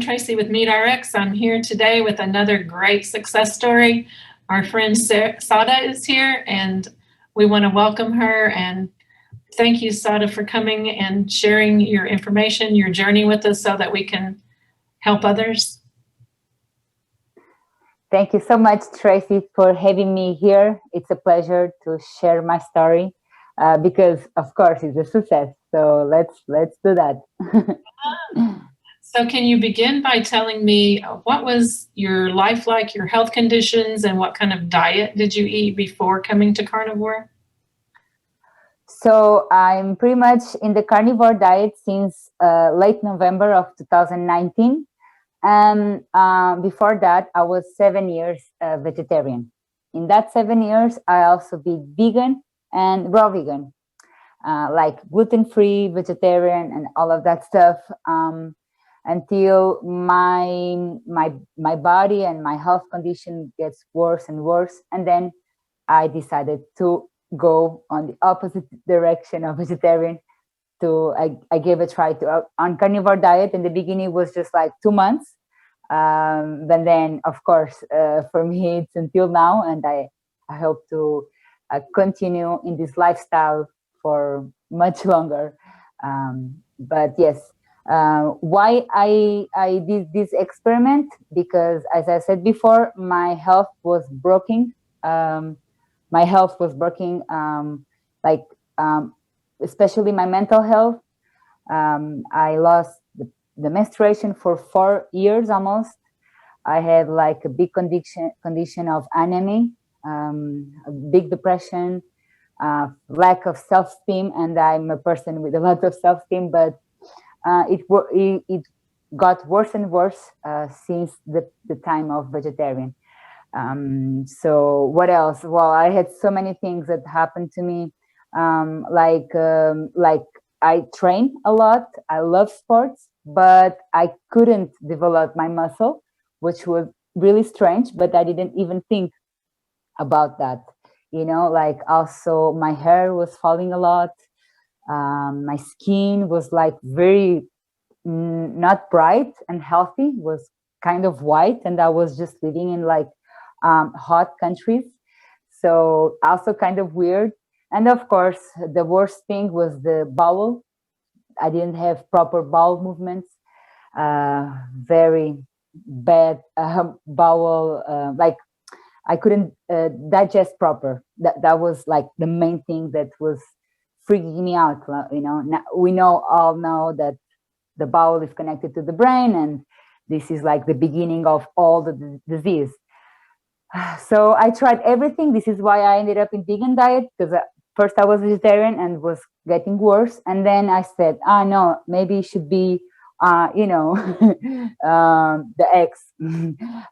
Tracy with MeatRx. I'm here today with another great success story. Our friend Sara is here, and we want to welcome her. And thank you, Sara, for coming and sharing your information, your journey with us so that we can help others. Thank you so much, Tracy, for having me here. It's a pleasure to share my story because, of course, it's a success. So let's do that. So can you begin by telling me what was your life like, your health conditions, and what kind of diet did you eat before coming to carnivore? So I'm pretty much in the carnivore diet since late November of 2019. And before that, I was 7 years vegetarian. In that 7 years, I also be vegan and raw vegan, like gluten-free, vegetarian, and all of that stuff. Until my body and my health condition gets worse and worse. And then I decided to go on the opposite direction of vegetarian. I gave a try to on carnivore diet. In the beginning, it was just like 2 months. But then, of course, for me, it's until now. And I hope to continue in this lifestyle for much longer. But yes. Why I did this experiment? Because, as I said before, my health was broken. Especially my mental health. I lost the menstruation for 4 years almost. I had like a big condition of anemia, a big depression, lack of self-esteem, and I'm a person with a lot of self-esteem, but it got worse and worse since the time of vegetarian. So what else? Well, I had so many things that happened to me. Like I train a lot. I love sports, but I couldn't develop my muscle, which was really strange. But I didn't even think about that. Like also my hair was falling a lot. My skin was like very not bright and healthy, was kind of white, and I was just living in like hot countries, so also kind of weird. And of course, the worst thing was the bowel. I didn't have proper bowel movements, very bad bowel, like I couldn't digest proper. That was like the main thing that was freaking me out. Now, we all know that the bowel is connected to the brain, and this is like the beginning of all the disease. So I tried everything. This is why I ended up in vegan diet, because first I was vegetarian and was getting worse, and then I said, no, maybe it should be the eggs,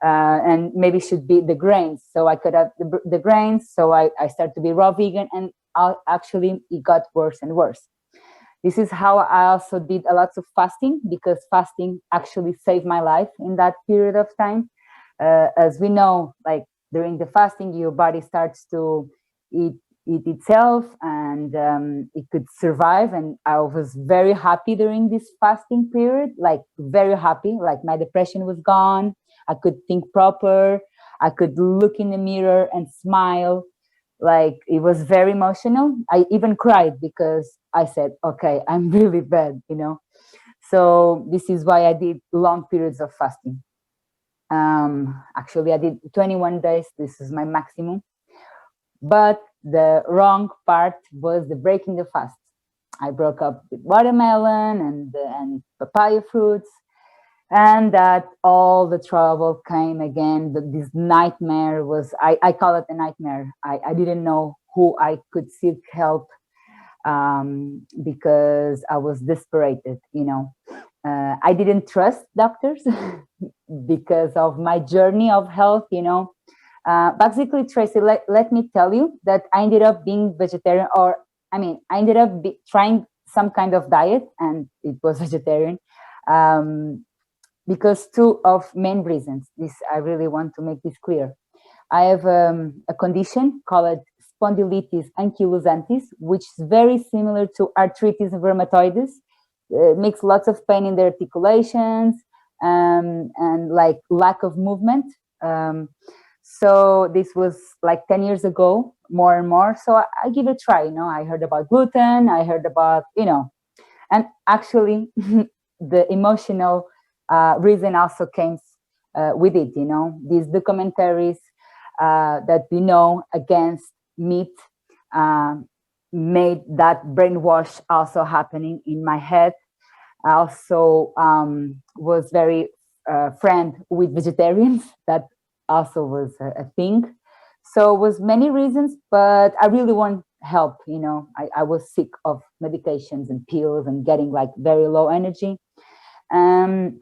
and maybe it should be the grains. So I cut out the grains. So I started to be raw vegan, and actually it got worse and worse. This is how I also did a lot of fasting, because fasting actually saved my life in that period of time. As we know, like during the fasting, your body starts to eat itself, and it could survive. And I was very happy during this fasting period, like very happy. Like my depression was gone. I could think proper. I could look in the mirror and smile. Like it was very emotional. I even cried because I said, okay, I'm really bad, So this is why I did long periods of fasting. Actually, I did 21 days. This is my maximum. But the wrong part was the breaking the fast. I broke up with watermelon and papaya fruits, and that all the trouble came again. This nightmare was, I call it a nightmare. I didn't know who I could seek help, because I was desperate, I didn't trust doctors because of my journey of health, Basically, Tracy, let me tell you that I ended up being vegetarian, I ended up trying some kind of diet, and it was vegetarian, because two of main reasons. I really want to make this clear. I have a condition called spondylitis ankylosantis, which is very similar to arthritis rheumatoides. It makes lots of pain in the articulations, and like lack of movement. So this was like 10 years ago, more and more. So I give it a try. I heard about gluten. I heard about, and actually the emotional reason also came with it. These documentaries that we know against meat made that brainwash also happening in my head. I also was very friend with vegetarians. That also was a thing. So it was many reasons, but I really want help. I was sick of medications and pills and getting like very low energy. And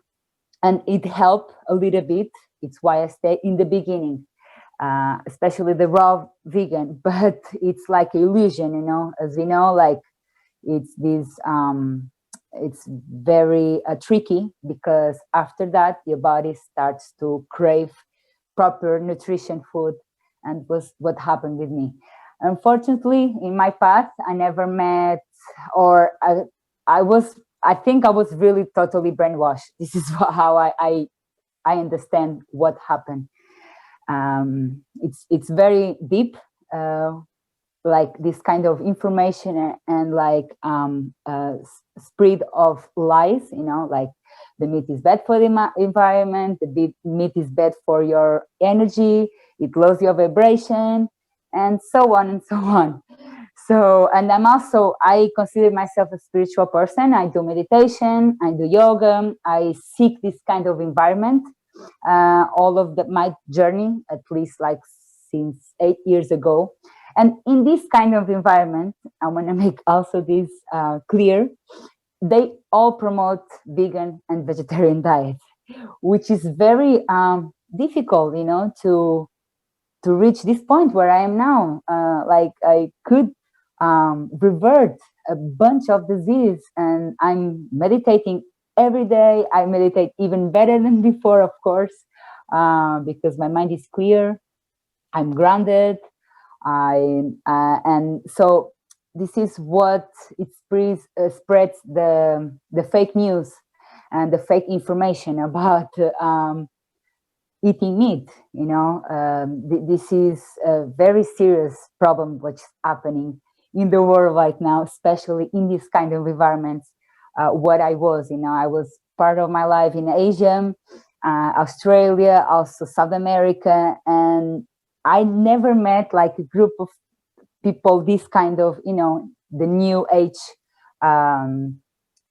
it helped a little bit. It's why I stayed in the beginning, especially the raw vegan, but it's like illusion, as we know, like it's this, it's very tricky, because after that, your body starts to crave proper nutrition food, and was what happened with me. Unfortunately, in my path, I never met, or I think I was really totally brainwashed. This is how I understand what happened. It's very deep, like this kind of information and like spread of lies, like the meat is bad for the environment, the meat is bad for your energy, it lowers your vibration, and so on and so on. So, and I consider myself a spiritual person. I do meditation, I do yoga, I seek this kind of environment. All of my journey, at least like since 8 years ago. And in this kind of environment, I want to make also this clear, they all promote vegan and vegetarian diets, which is very difficult, to reach this point where I am now. Like I could revert a bunch of disease, and I'm meditating every day. I meditate even better than before, of course, because my mind is clear. I'm grounded. And so this is what it spreads the fake news and the fake information about eating meat. This is a very serious problem what's happening in the world right now, especially in this kind of environments. What I was part of my life in Asia, Australia, also South America, and I never met like a group of people, this kind of, the new age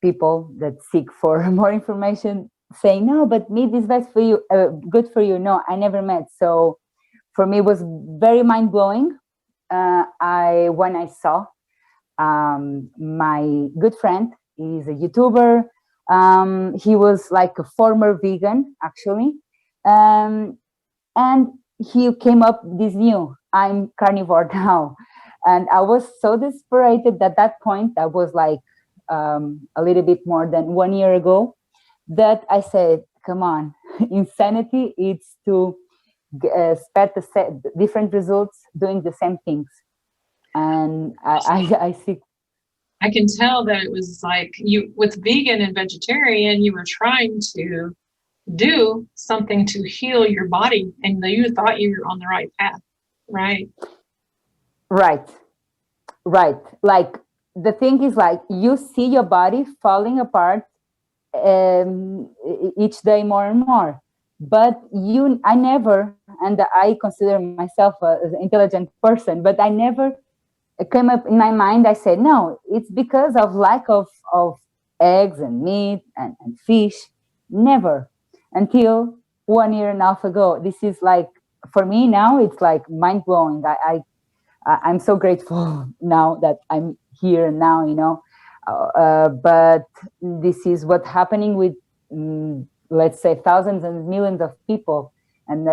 people that seek for more information, saying, no, but meat is best for you, good for you. No, I never met. So for me, it was very mind blowing. When I saw my good friend, he's a YouTuber. He was like a former vegan, actually. And he came up this new, I'm carnivore now. And I was so desperate at that point. I was like a little bit more than 1 year ago, that I said, come on, insanity, it's to expect different results doing the same things. And I see. I can tell that it was like you, with vegan and vegetarian, you were trying to do something to heal your body, and you thought you were on the right path, right? Right. Like the thing is, like, you see your body falling apart each day more and more. But I never, and I consider myself an intelligent person, but I never came up in my mind. I said, no, it's because of lack of eggs and meat and fish. Never, until 1 year and a half ago. This is like, for me now, it's like mind blowing. I'm so grateful now that I'm here now, but this is what's happening with, let's say, thousands and millions of people, and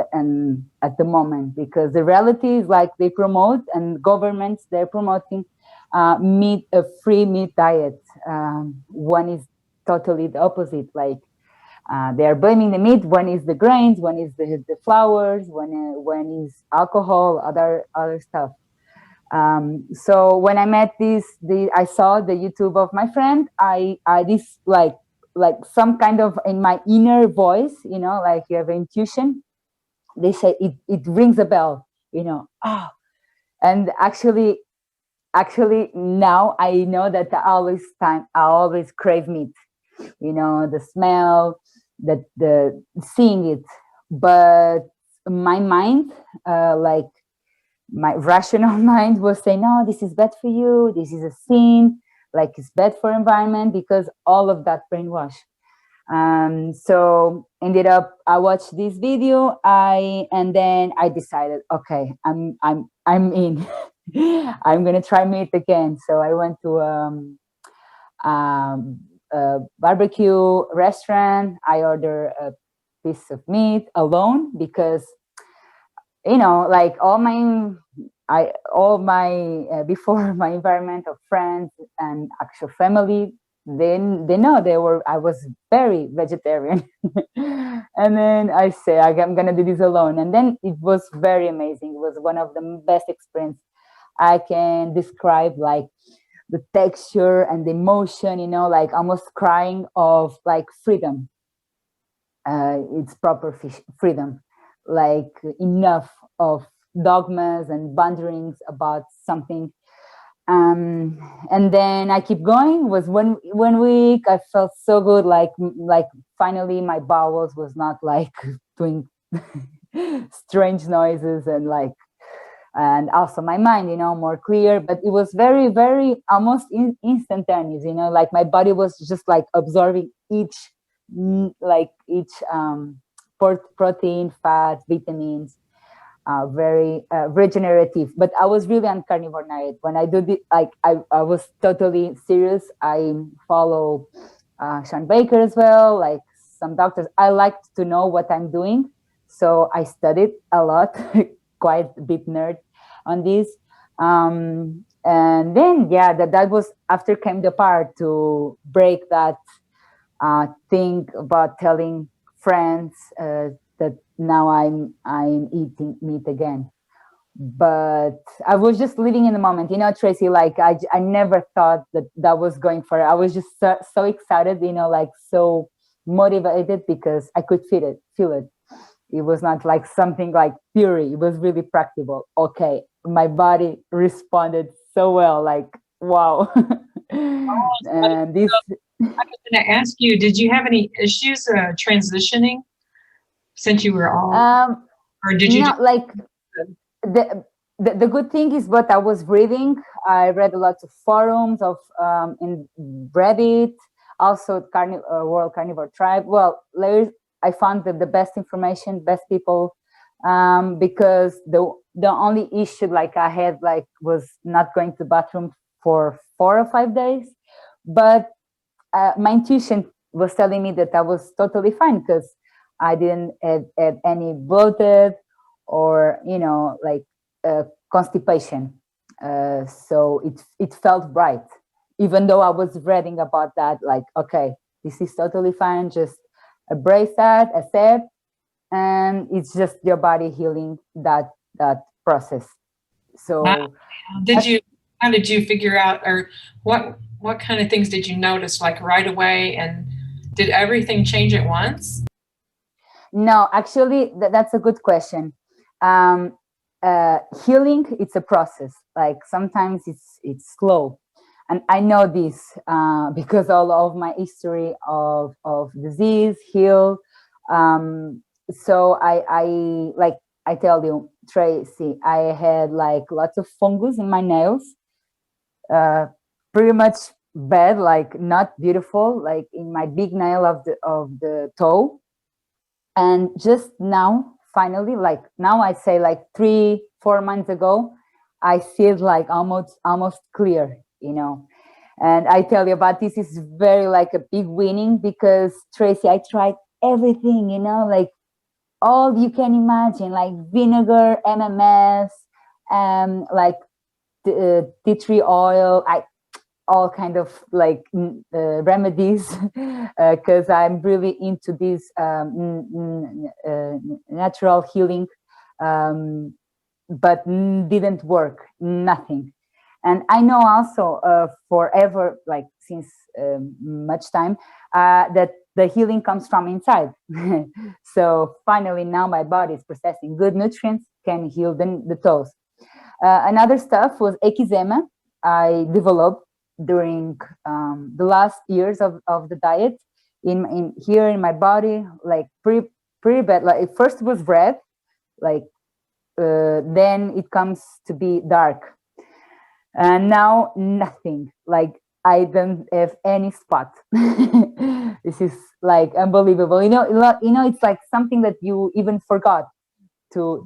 at the moment, because the reality is like they promote, and governments, they're promoting a free meat diet. One is totally the opposite. Like they are blaming the meat. One is the grains, one is the flours, one is alcohol, other stuff. So when I met I saw the YouTube of my friend. I this like like some kind of in my inner voice, you know, like you have intuition. They say it rings a bell, you know. Oh, and actually now I know that I always crave meat, you know, the smell, the seeing it. But my mind, like my rational mind was saying, no, this is bad for you, this is a sin, like it's bad for environment, because all of that brainwash. So ended up, I watched this video, and then I decided, okay, I'm in. I'm gonna try meat again. So I went to a barbecue restaurant. I ordered a piece of meat alone, because, you know, like all my before, my environment of friends and actual family, then they know I was very vegetarian. And then I say, I'm gonna do this alone, and then it was very amazing. It was one of the best experience I can describe, like the texture and the emotion, you know, like almost crying of like freedom. It's proper freedom, like enough of dogmas and boundaries about something. And then I keep going. It was one week. I felt so good, like finally my bowels was not like doing strange noises, and like, and also my mind, you know, more clear. But it was very, very almost instantaneous, you know, like my body was just like absorbing each protein, fat, vitamins, very regenerative. But I was really on carnivore diet when I do the, like I was totally serious. I follow ShawnBaker as well, like some doctors. I like to know what I'm doing, so I studied a lot. Quite a bit nerd on this. And then yeah, that was after came the part to break that thing about telling friends that now I'm eating meat again. But I was just living in the moment, you know, Tracy. Like I never thought that was going for it. I was just so excited, you know, like so motivated, because I could feel it. It was not like something like theory. It was really practical. Okay, my body responded so well. Like wow. And this. I was going to ask you, did you have any issues transitioning since you were all, or did you not like the good thing is what I was reading. I read a lot of forums of in Reddit, also World Carnivore Tribe. Well, I found that the best information, best people, because the only issue like I had like was not going to the bathroom for 4 or 5 days, but my intuition was telling me that I was totally fine, because I didn't have any bloated or, you know, like constipation. So it felt right, even though I was reading about that, like, okay, this is totally fine, just embrace that, accept, and it's just your body healing that process. So wow. How did you figure out, or what kind of things did you notice like right away, and did everything change at once? no, actually, that's a good question. Healing, it's a process. Like sometimes it's slow, and I know this because all of my history of disease heal. So I like I tell you, Tracy, I had like lots of fungus in my nails, pretty much bad, like not beautiful, like in my big nail of the toe. And just now, finally, like now I say like 3-4 months ago, I see it like almost clear, you know. And I tell you about this is very like a big winning, because Tracy, I tried everything, you know, like all you can imagine, like vinegar, MMS, like tea tree oil. I all kind of like remedies, because I'm really into this natural healing, but didn't work, nothing. And I know also forever, like since much time, that the healing comes from inside. So finally, now my body is processing good nutrients, can heal the toes. Another stuff was eczema. I developed during the last years of the diet in here in my body, like pretty bad. Like first it was red, like then it comes to be dark, and now nothing. Like I don't have any spot. This is like unbelievable. It's like something that you even forgot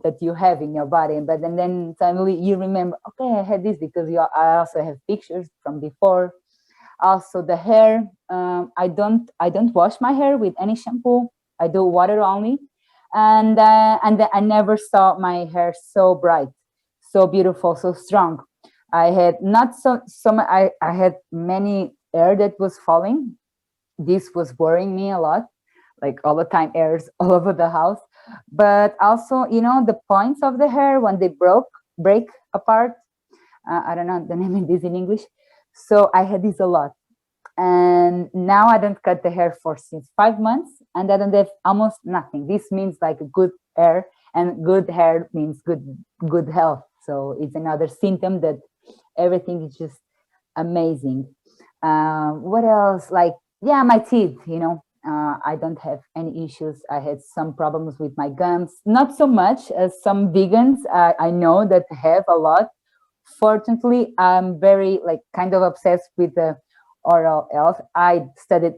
that you have in your body, but then suddenly you remember, okay, I had this because I also have pictures from before. Also the hair, I don't wash my hair with any shampoo. I do water only, and I never saw my hair so bright, so beautiful, so strong. I had not I had many hair that was falling. This was worrying me a lot, like all the time hairs all over the house. But also, the points of the hair when they break apart. I don't know the name of this in English. So I had this a lot. And now I don't cut the hair for since 5 months, and I don't have almost nothing. This means like good hair, and good hair means good health. So it's another symptom that everything is just amazing. What else? Like, yeah, my teeth, I don't have any issues. I had some problems with my gums, not so much as some vegans I know that have a lot. Fortunately, I'm very like kind of obsessed with the oral health. I studied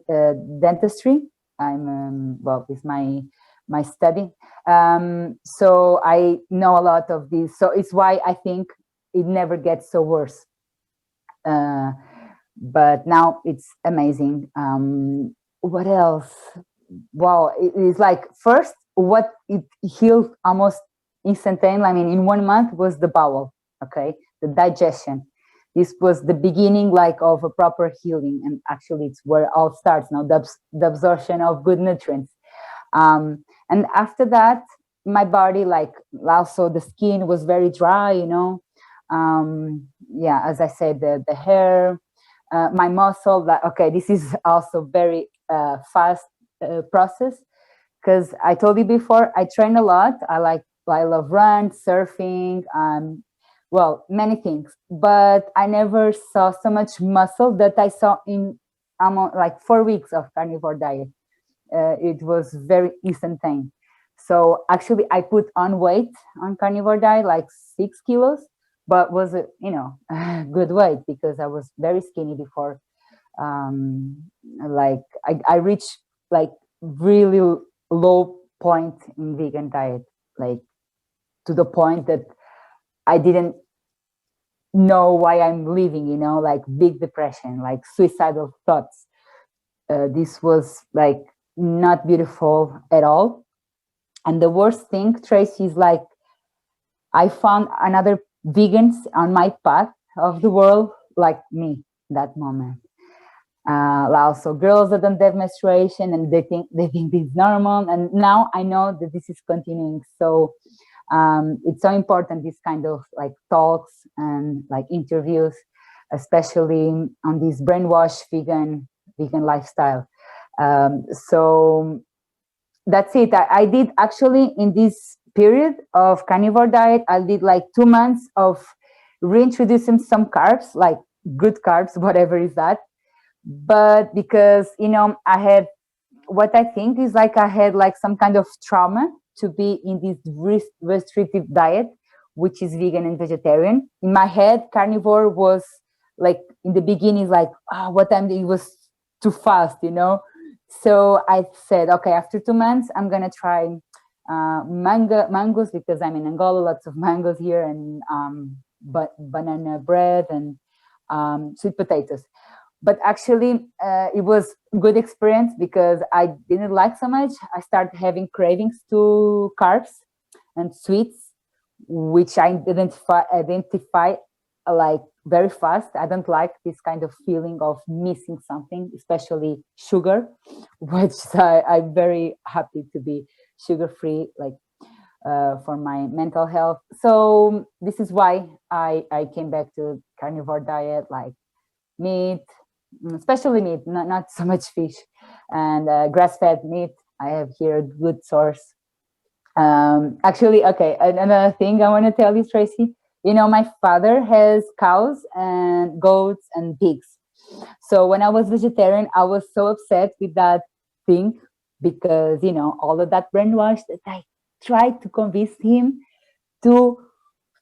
dentistry. I'm well, with my study. So I know a lot of this. So it's why I think it never gets so worse. But now it's amazing. What else? Wow, it is like first what it healed almost instantaneously. I mean, in 1 month was the bowel, okay, the digestion. This was the beginning, like, of a proper healing, and actually, it's where it all starts now. The absorption of good nutrients, and after that, my body, like, also the skin was very dry, yeah, as I said, the hair, my muscle. That okay, this is also very fast process, because I told you before, I train a lot. I love run, surfing, well, many things, but I never saw so much muscle that I saw in almost like 4 weeks of carnivore diet. It was very instantaneous. So actually, I put on weight on carnivore diet, like 6 kilos, but was a good weight because I was very skinny before. Like I reached like really low point in vegan diet, like to the point that I didn't know why I'm living, like big depression, like suicidal thoughts. This was like not beautiful at all. And the worst thing, Tracy, is like I found another vegans on my path of the world like me that moment. Also girls that don't have menstruation and they think this is normal, and now I know that this is continuing. So it's so important, this kind of like talks and like interviews, especially on this brainwash vegan lifestyle. So that's it. I did actually in this period of carnivore diet, I did like 2 months of reintroducing some carbs, like good carbs, whatever is that. But because, I had, what I think is like I had like some kind of trauma to be in this restrictive diet, which is vegan and vegetarian. In my head, carnivore was like in the beginning, like, what time it was too fast, So I said, okay, after 2 months, I'm going to try mangoes, because I'm in Angola, lots of mangoes here, and banana bread and sweet potatoes. But actually, it was a good experience because I didn't like so much. I started having cravings to carbs and sweets, which I identify like very fast. I don't like this kind of feeling of missing something, especially sugar, which I'm very happy to be sugar-free. Like for my mental health. So this is why I came back to carnivore diet, like meat, especially meat, not so much fish, and grass-fed meat. I have here a good source. Actually, okay, another thing I want to tell you, Tracy. You know, my father has cows and goats and pigs. So when I was vegetarian, I was so upset with that thing because, you know, all of that brainwash that I tried to convince him to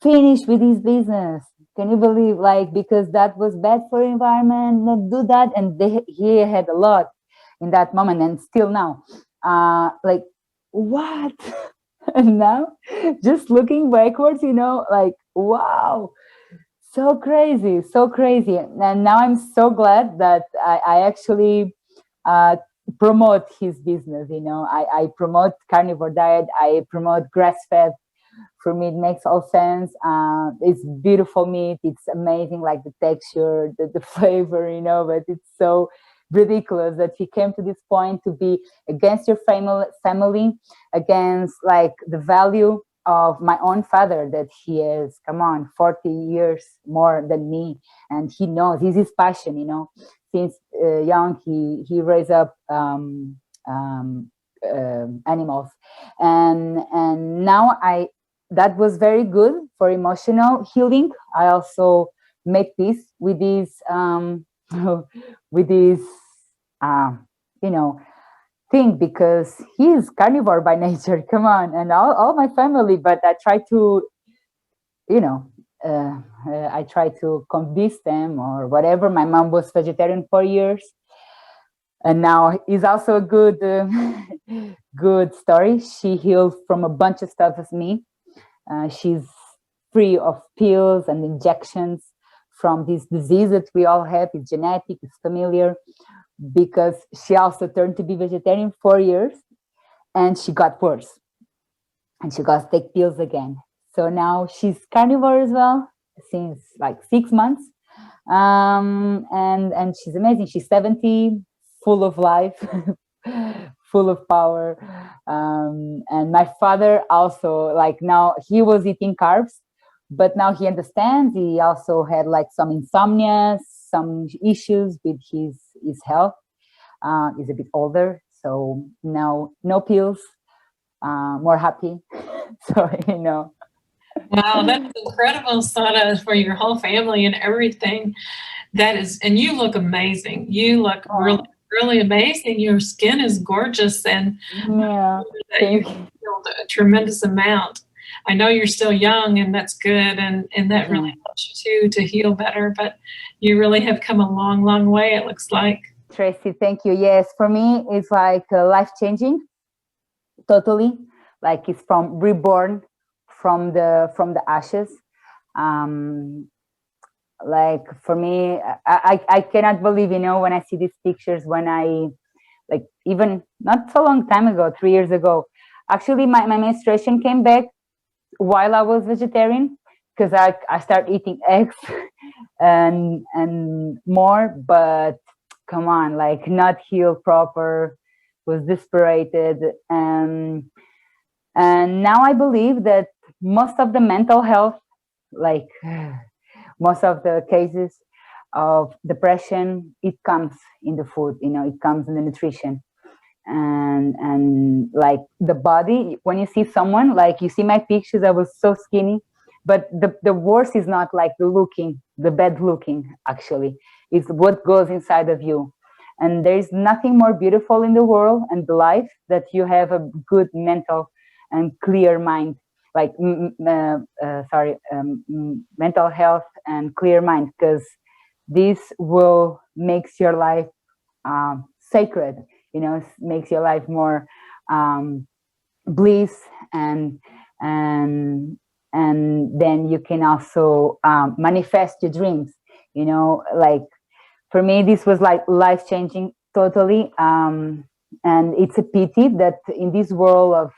finish with his business. Can you believe? Like, because that was bad for environment, not do that. And he had a lot in that moment and still now. Like, what? And now, just looking backwards, you know, like, wow, so crazy, so crazy. And now I'm so glad that I actually uh, promote his business. You know, I promote carnivore diet, I promote grass fed. For me, it makes all sense. It's beautiful meat, it's amazing, like the texture, the flavor, you know, but it's so ridiculous that he came to this point to be against your family, against like the value of my own father that he is, come on, 40 years more than me, and he knows, he's his passion, you know, since young he raised up animals, and now that was very good for emotional healing. I also made peace with this with this you know, thing, because he's carnivore by nature. Come on, and all my family. But I try to, you know, I try to convince them or whatever. My mom was vegetarian for years, and now is also a good good story. She healed from a bunch of stuff as me. She's free of pills and injections from this disease that we all have. It's genetic, it's familiar, because she also turned to be vegetarian 4 years and she got worse and she got to take pills again. So now she's carnivore as well since like 6 months. And she's amazing. She's 70, full of life, full of power. And my father also, like, now he was eating carbs, but now he understands. He also had like some insomnia, some issues with his health. He's a bit older, so now no pills, more happy. So, you know. Wow, that's incredible, Sada, for your whole family and everything. That is, and you look amazing. You look really, really amazing. Your skin is gorgeous, and yeah, you healed a tremendous amount. I know you're still young, and that's good, and that really helps you too to heal better. But you really have come a long, long way, it looks like. Tracy, thank you. Yes, for me, it's like life-changing, totally. Like it's from reborn from the ashes. Like for me, I cannot believe, you know, when I see these pictures, when I, like, even not so long time ago, 3 years ago, actually my menstruation came back while I was vegetarian, because I started eating eggs and more, but come on, like not healed proper, was dispirited, and now I believe that most of the mental health, like most of the cases of depression, it comes in the food, you know, it comes in the nutrition. And like the body, when you see someone, like you see my pictures, I was so skinny, but the worst is not like the bad looking, actually. It's what goes inside of you. And there's nothing more beautiful in the world and the life that you have a good mental and clear mind, like mental health and clear mind, because this will makes your life sacred, you know, makes your life more bliss, and then you can also manifest your dreams, you know. Like for me, this was like life-changing, totally. And it's a pity that in this world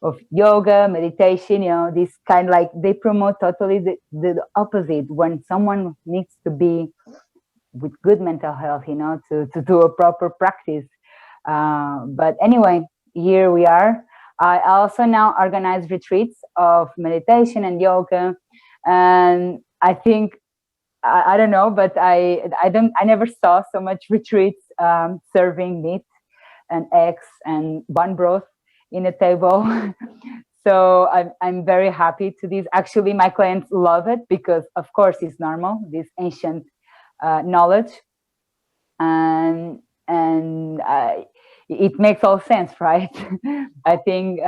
of yoga, meditation, you know, this kind, like they promote totally the opposite, when someone needs to be with good mental health, you know, to do a proper practice. But anyway, here we are. I also now organize retreats of meditation and yoga, and I think I don't know, but I never saw so much retreats serving meat and eggs and bone broth in a table. So I'm very happy to this. Actually, my clients love it because, of course, it's normal, this ancient knowledge, and it makes all sense, right? I think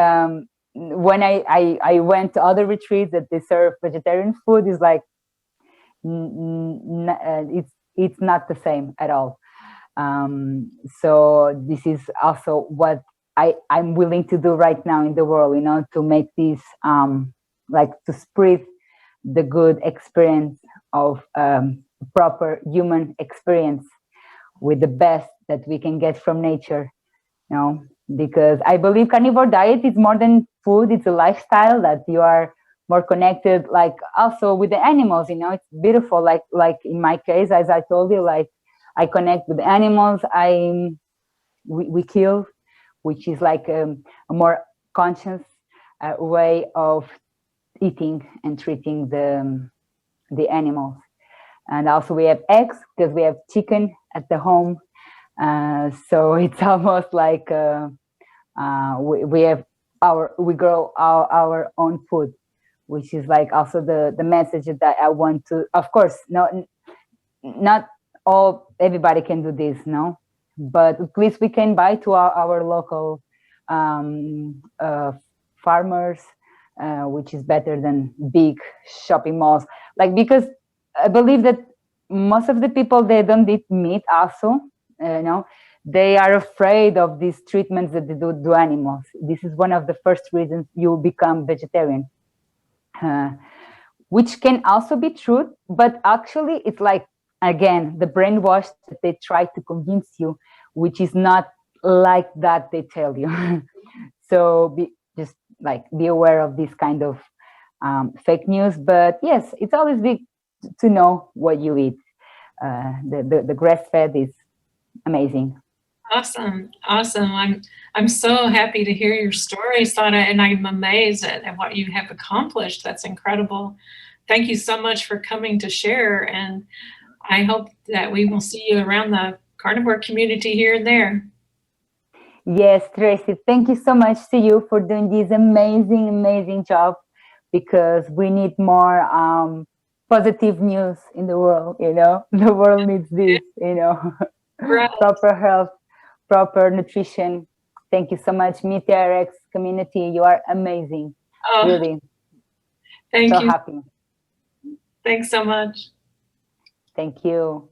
when I went to other retreats that they serve vegetarian food, is like it's not the same at all. So this is also what I'm willing to do right now in the world, to make this like to spread the good experience of proper human experience with the best that we can get from nature, because I believe carnivore diet is more than food. It's a lifestyle that you are more connected, like also with the animals, it's beautiful. Like in my case, as I told you, like I connect with the animals we kill, which is like a more conscious way of eating and treating the animals. And also we have eggs because we have chicken at the home. So it's almost like we grow our own food, which is like also the message that I want to, of course, not everybody can do this, no, but at least we can buy to our local farmers, which is better than big shopping malls. Like, because I believe that most of the people, they don't eat meat also, they are afraid of these treatments that they do to animals. This is one of the first reasons you become vegetarian, which can also be true, but actually it's like, again, the brainwash that they try to convince you, which is not like that they tell you. So be aware of this kind of fake news. But yes, it's always big to know what you eat. The grass-fed is amazing. Awesome. I'm so happy to hear your story, Sara, and I'm amazed at what you have accomplished. That's incredible. Thank you so much for coming to share, and I hope that we will see you around the carnivore community here and there. Yes, Tracy, thank you so much to you for doing this amazing job, because we need more positive news in the world, the world needs this, Right. Proper health, proper nutrition. Thank you so much, MeTRX community. You are amazing. Really. Thank you. Happy. Thanks so much. Thank you.